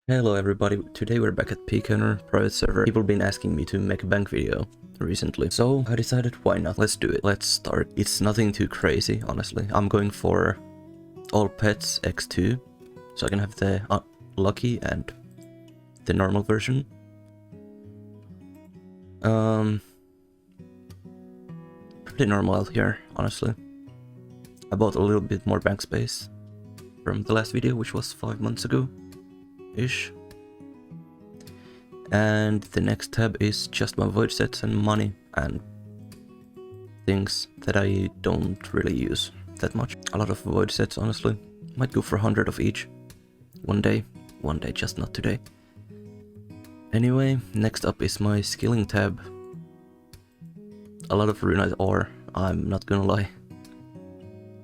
Hello everybody, today we're back at PKHonor private server. People been asking me to make a bank video recently, so I decided why not, let's do it. Let's start. It's nothing too crazy, honestly. I'm going for all pets x2, so I can have the lucky and the normal version. Pretty normal out here, honestly. I bought a little bit more bank space from the last video, which was 5 months ago. Ish. And the next tab is just my void sets and money and things that I don't really use that much. A lot of void sets, honestly. Might go for 100 of each. One day, just not today. Anyway, next up is my skilling tab. A lot of runite ore, I'm not gonna lie.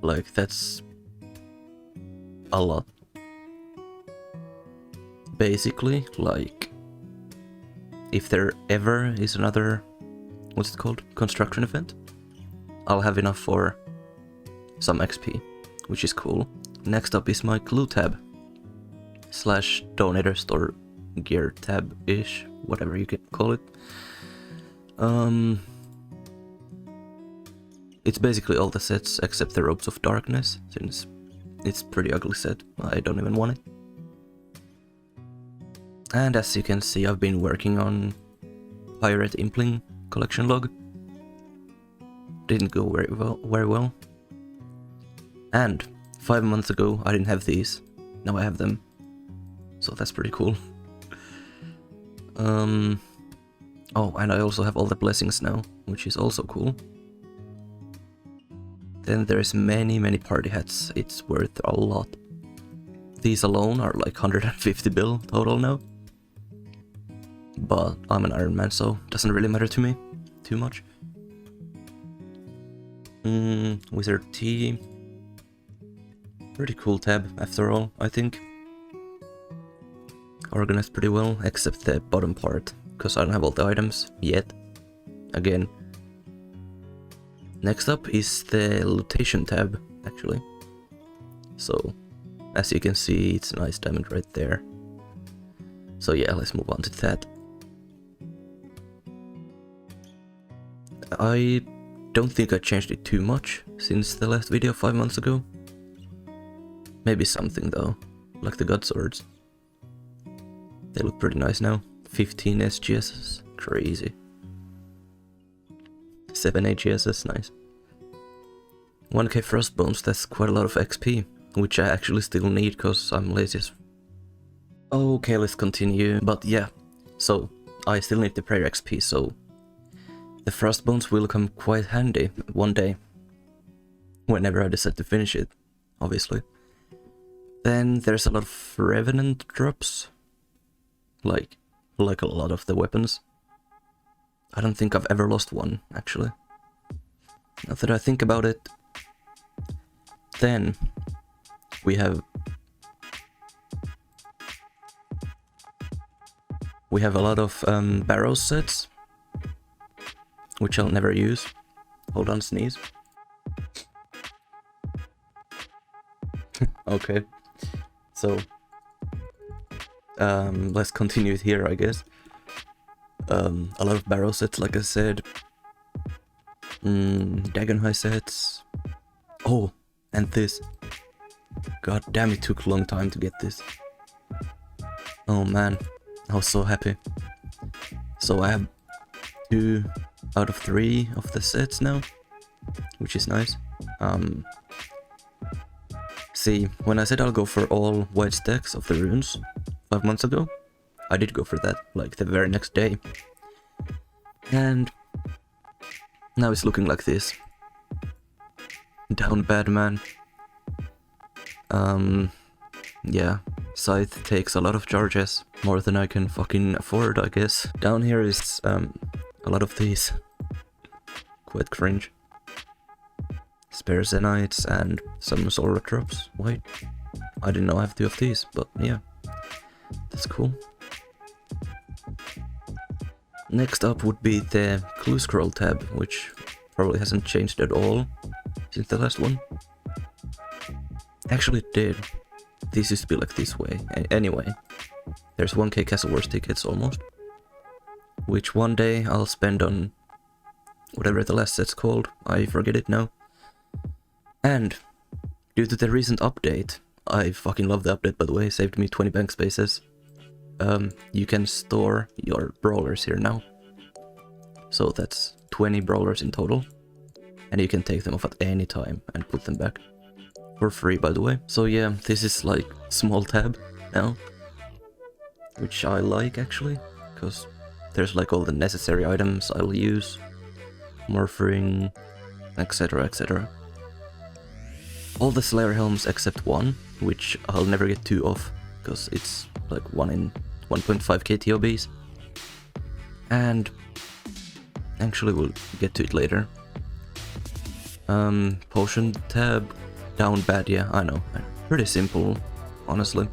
Like, that's a lot. Basically, like, if there ever is another, what's it called, construction event, I'll have enough for some XP, which is cool. Next up is my glue tab, slash donator store gear tab-ish, whatever you can call it. It's basically all the sets except the Robes of Darkness, since it's pretty ugly set, I don't even want it. And as you can see, I've been working on Pirate Impling collection log. Didn't go very well. And 5 months ago, I didn't have these. Now I have them. So that's pretty cool. Oh, and I also have all the blessings now, which is also cool. Then there's many party hats. It's worth a lot. These alone are like 150 bill total now. But I'm an Iron Man, so it doesn't really matter to me too much. Wizard T. Pretty cool tab after all, I think. Organized pretty well, except the bottom part, because I don't have all the items yet. Again. Next up is the lootation tab, actually. So, as you can see, it's a nice diamond right there. So yeah, let's move on to that. I don't think I changed it too much since the last video 5 months ago. Maybe something though, like the god swords. They look pretty nice now. 15 SGSs, crazy. 7 AGSs, nice. 1k frostbones, that's quite a lot of XP, which I actually still need because I'm lazy as... Okay, let's continue, but yeah, so I still need the prayer XP, so the frostbones will come quite handy one day, whenever I decide to finish it, obviously. Then there's a lot of revenant drops, like a lot of the weapons. I don't think I've ever lost one, actually. Now that I think about it. Then we have a lot of barrow sets, which I'll never use. Hold on, sneeze. Okay, so let's continue it here, I guess. A lot of barrow sets, like I said. Dagon high sets. Oh, and this. God damn, it took a long time to get this. Oh man, I was so happy. So I have 2 out of 3 of the sets now, which is nice. See, when I said I'll go for all white stacks of the runes 5 months ago, I did go for that, like the very next day. And now it's looking like this. Down bad, man. Yeah, Scythe takes a lot of charges, more than I can fucking afford, I guess. Down here is a lot of these. Quite cringe. Spare Zenites and some Zora drops. Wait, I didn't know I have 2 of these, but yeah, that's cool. Next up would be the clue scroll tab, which probably hasn't changed at all since the last one. Actually it did. This used to be like this way. Anyway, There's 1k Castle Wars tickets almost, which one day I'll spend on whatever the last set's called, I forget it now. And due to the recent update, I fucking love the update by the way, saved me 20 bank spaces. You can store your brawlers here now. So that's 20 brawlers in total. And you can take them off at any time and put them back. For free, by the way. So yeah, this is like small tab now. Which I like actually, because there's like all the necessary items I'll use. Morphing, etc, etc. All the Slayer helms except one, which I'll never get 2 off, because it's like 1 in 1.5k TOBs. And actually we'll get to it later. Potion tab, down bad, yeah, I know. Pretty simple, honestly.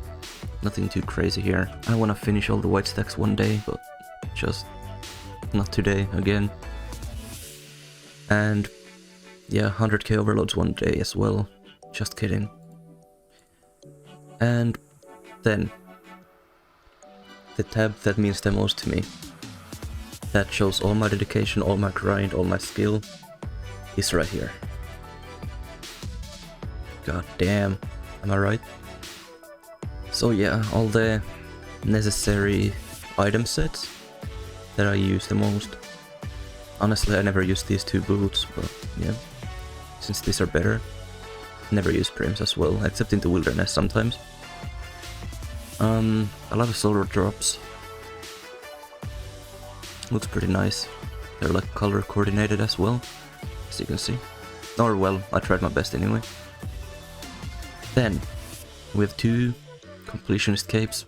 Nothing too crazy here. I wanna finish all the white stacks one day, but just not today again. And yeah, 100k overloads one day as well. Just kidding. And then the tab that means the most to me, that shows all my dedication, all my grind, all my skill, is right here. God damn, am I right? So yeah, all the necessary item sets that I use the most. Honestly, I never use these 2 boots, but yeah, since these are better. Never use prims as well, except in the wilderness sometimes. A lot of solar drops. Looks pretty nice. They're like color coordinated as well, as you can see. Or well, I tried my best anyway. Then we have 2 completionist capes,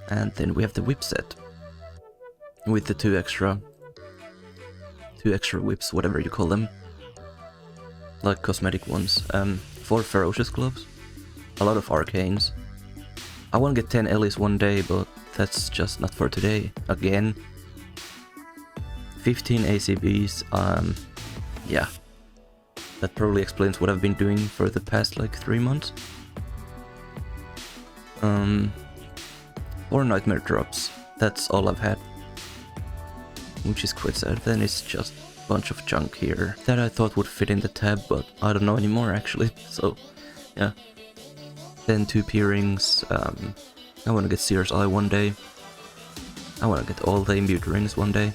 and then we have the whip set with the 2 extra whips, whatever you call them, like cosmetic ones. 4 ferocious gloves, a lot of arcanes. I want to get 10 Ellis one day, but that's just not for today. Again, 15 ACBs. Yeah, that probably explains what I've been doing for the past like 3 months. 4 nightmare drops. That's all I've had, which is quite sad. Then it's just a bunch of junk here that I thought would fit in the tab, but I don't know anymore actually. So yeah. Then 2 P-rings. I want to get Seer's Eye one day. I want to get all the imbued rings one day.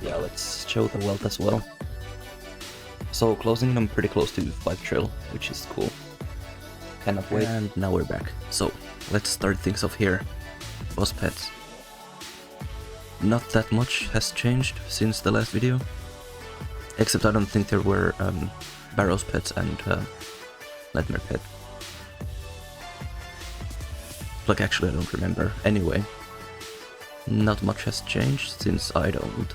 Yeah, let's show the wealth as well. So closing, I'm pretty close to 5 trill, which is cool. Cannot wait. And now we're back. So let's start things off here. Boss pets. Not that much has changed since the last video. Except I don't think there were Barrows pets and Nightmare pet. Like actually I don't remember. Anyway, not much has changed since I don't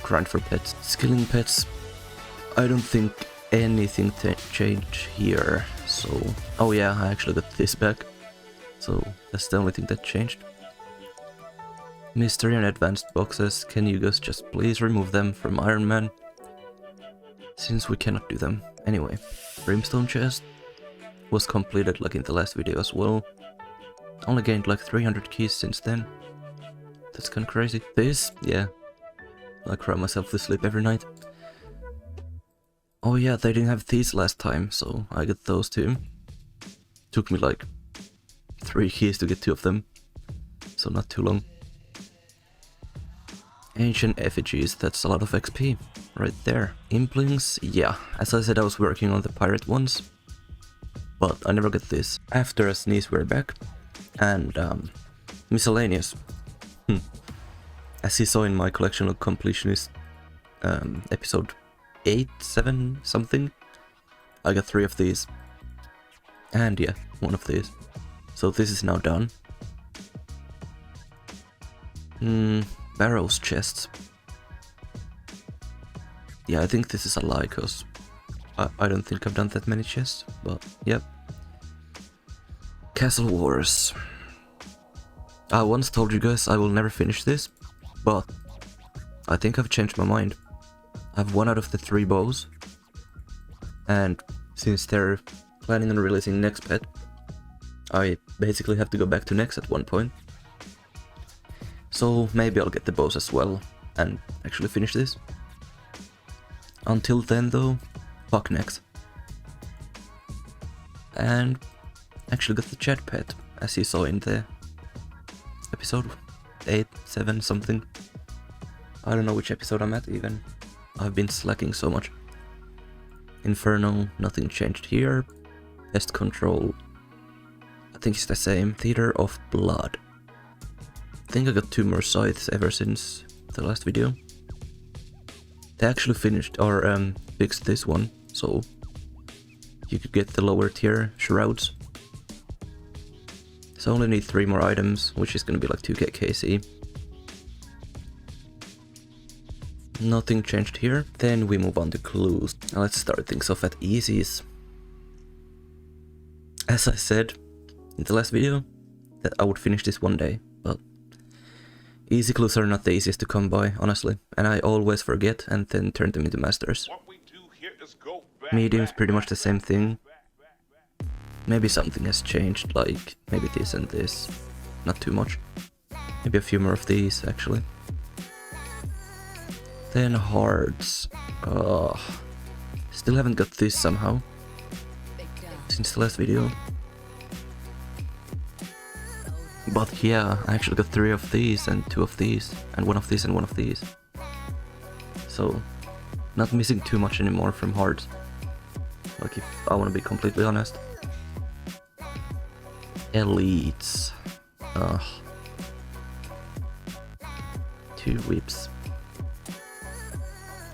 grind for pets. Skilling pets, I don't think anything changed here. So, oh yeah, I actually got this back. So that's the only thing that changed. Mystery and advanced boxes, can you guys just please remove them from Iron Man? Since we cannot do them. Anyway, Brimstone chest was completed like in the last video as well. Only gained like 300 keys since then. That's kinda crazy. This, yeah, I cry myself to sleep every night. Oh yeah, they didn't have these last time, so I got those too. Took me like 3 keys to get 2 of them, so not too long. Ancient effigies, that's a lot of XP right there. Implings, yeah, as I said I was working on the pirate ones, but I never got this. After a sneeze we're back, and miscellaneous. As you saw in my collection of completionist episode 8, 7 something, I got 3 of these, and yeah, 1 of these. So this is now done. Barrows chests. Yeah, I think this is a lie, cause I don't think I've done that many chests, but yep. Castle Wars. I once told you guys I will never finish this, but I think I've changed my mind. I've 1 out of the 3 bows, and since they're planning on releasing next pet, I basically have to go back to next at one point. So maybe I'll get the boss as well and actually finish this. Until then though, fuck next. And actually got the chat pet, as you saw in the episode 8, 7 something. I don't know which episode I'm at even. I've been slacking so much. Inferno, nothing changed here. Pest control, I think it's the same. Theater of Blood. I think I got 2 more scythes ever since the last video. They actually finished or fixed this one, so you could get the lower tier shrouds. So I only need 3 more items, which is gonna be like 2k KC. Nothing changed here. Then we move on to clues. Now let's start things off at easies. As I said in the last video, that I would finish this one day, but easy clues are not the easiest to come by, honestly, and I always forget and then turn them into masters. Medium's pretty much the same thing. Maybe something has changed, like maybe this and this. Not too much. Maybe a few more of these, actually. Then hards. Still haven't got this somehow since the last video. But yeah, I actually got 3 of these and 2 of these and 1 of these and 1 of these. So, not missing too much anymore from hards. Like, if I want to be completely honest. Elites. 2 whips.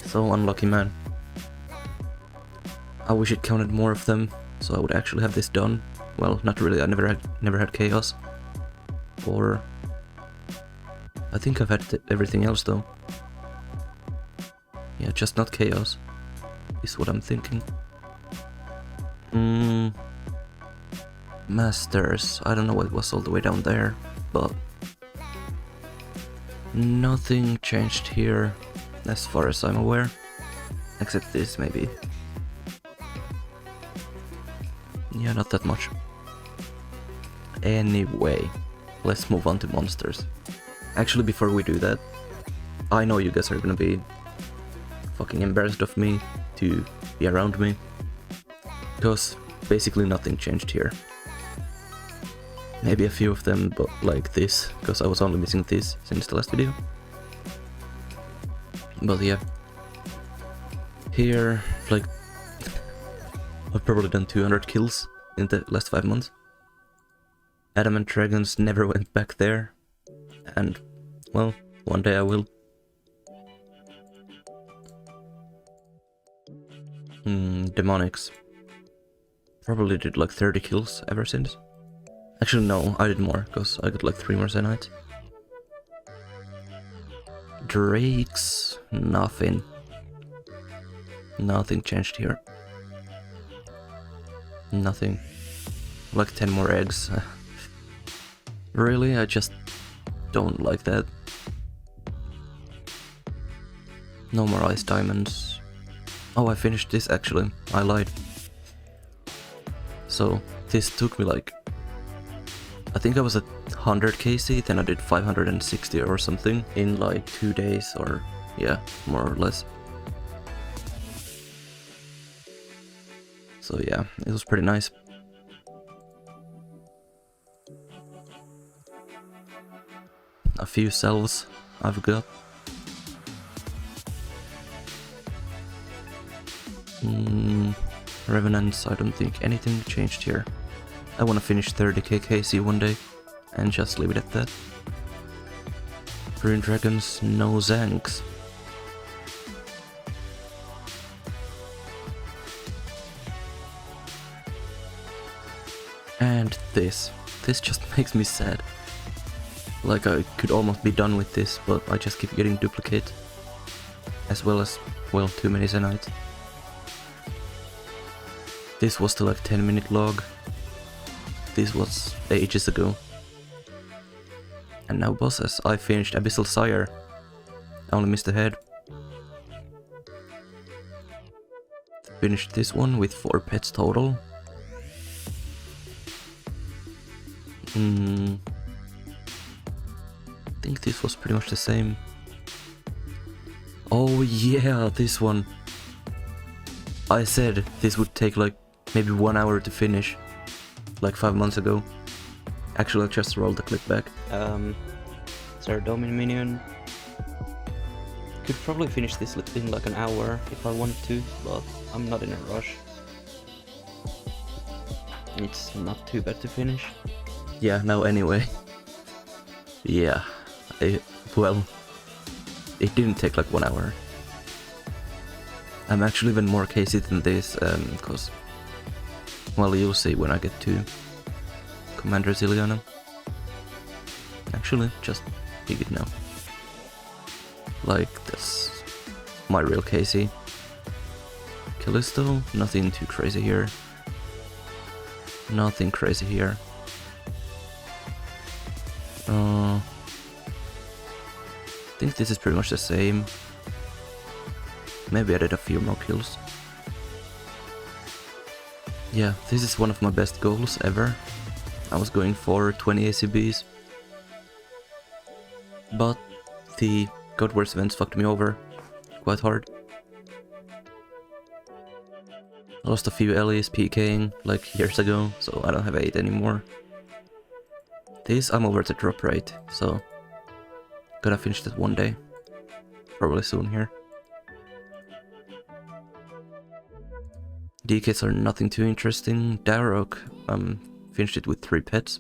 So unlucky, man. I wish it counted more of them, so I would actually have this done. Well, not really, I never had chaos. Or I think I've had everything else though. Yeah, just not chaos, is what I'm thinking. Masters, I don't know what was all the way down there, but nothing changed here as far as I'm aware, except this maybe. Yeah, not that much. Anyway, let's move on to monsters. Actually, before we do that, I know you guys are gonna be fucking embarrassed of me to be around me, because basically nothing changed here. Maybe a few of them, but like this, because I was only missing this since the last video. But yeah, here, like, I've probably done 200 kills in the last 5 months. Adamant Dragons never went back there, and, well, one day I will. Demonics. Probably did like 30 kills ever since. Actually no, I did more, because I got like 3 more Zenites. Drakes, nothing. Nothing changed here. Nothing. Like 10 more eggs. Really, I just don't like that. No more ice diamonds. Oh, I finished this actually, I lied. So, this took me like, I think I was at 100 KC, then I did 560 or something in like 2 days, or yeah, more or less. So yeah, it was pretty nice. A few cells I've got. Revenants, I don't think anything changed here. I want to finish 30k KC one day and just leave it at that. Green Dragons, no Zanks. And this just makes me sad. Like, I could almost be done with this, but I just keep getting duplicate. As well as, well, too many Zenites. This was the like 10-minute log. This was ages ago. And now bosses. I finished Abyssal Sire. I only missed the head. Finished this one with 4 pets total. think this was pretty much the same. Oh yeah, this one. I said this would take like maybe 1 hour to finish, like 5 months ago. Actually, I'll just roll the clip back. Sarah Dominion. Could probably finish this in like an hour if I wanted to, but I'm not in a rush. It's not too bad to finish. Yeah, no, anyway. Yeah, well, it didn't take like 1 hour. I'm actually even more casey than this, because, well, you'll see when I get to Commander Zilliana. Actually, just pick it now. Like, that's my real Casey. Callisto, nothing too crazy here. Nothing crazy here. I think this is pretty much the same. Maybe I did a few more kills. Yeah, this is one of my best goals ever. I was going for 20 ACBs. But the God Wars events fucked me over quite hard. I lost a few Ellie's PKing like years ago, so I don't have 8 anymore. This I'm over the drop rate, so gotta finish that one day. Probably soon here. DKs are nothing too interesting. Darok, finished it with 3 pets.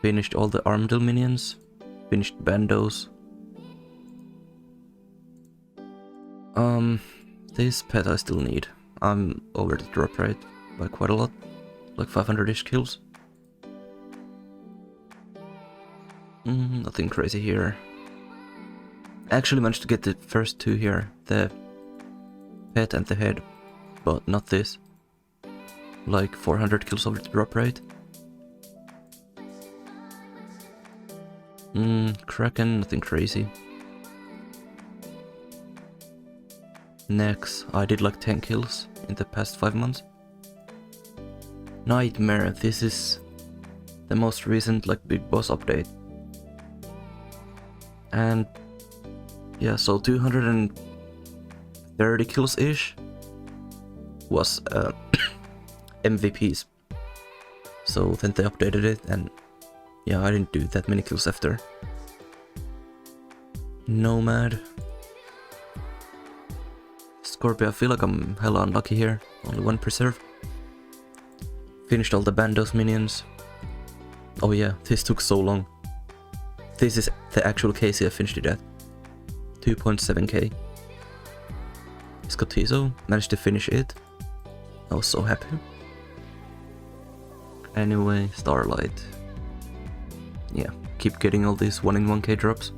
Finished all the Armadil minions. Finished Bandos. This pet I still need. I'm over the drop rate by quite a lot. Like 500-ish kills. Nothing crazy here. I actually managed to get the first 2 here. The pet and the head. But not this. Like 400 kills over the drop rate. Kraken, nothing crazy. Next, I did like 10 kills in the past 5 months. Nightmare, this is the most recent like big boss update. And yeah, so 230 kills ish was MVPs. So then they updated it, and yeah, I didn't do that many kills after. Nomad. Scorpio, I feel like I'm hella unlucky here. Only 1 preserve. Finished all the Bandos minions. Oh yeah, this took so long. This is the actual KC I finished it at. 2.7k. Scotizo, managed to finish it. I was so happy. Anyway, Starlight. Yeah, keep getting all these 1 in 1k drops.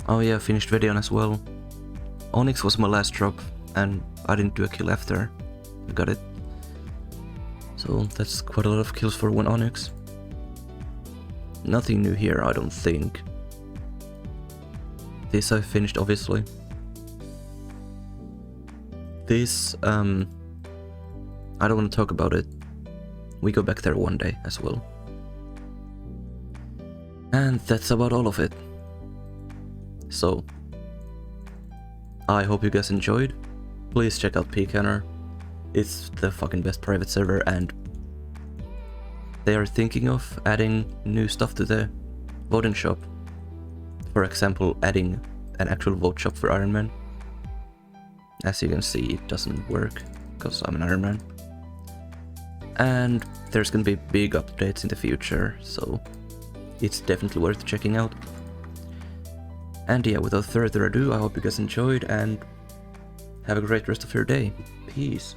Oh yeah, finished Vedion as well. Onyx was my last drop, and I didn't do a kill after I got it. So that's quite a lot of kills for 1 Onyx. Nothing new here, I don't think. This I finished, obviously. This, I don't want to talk about it. We go back there one day as well. And that's about all of it. So, I hope you guys enjoyed. Please check out PKHonor. It's the fucking best private server, and they are thinking of adding new stuff to the voting shop. For example, adding an actual vote shop for Iron Man. As you can see, it doesn't work, because I'm an Iron Man. And there's gonna be big updates in the future, so it's definitely worth checking out. And yeah, without further ado, I hope you guys enjoyed, and have a great rest of your day. Peace.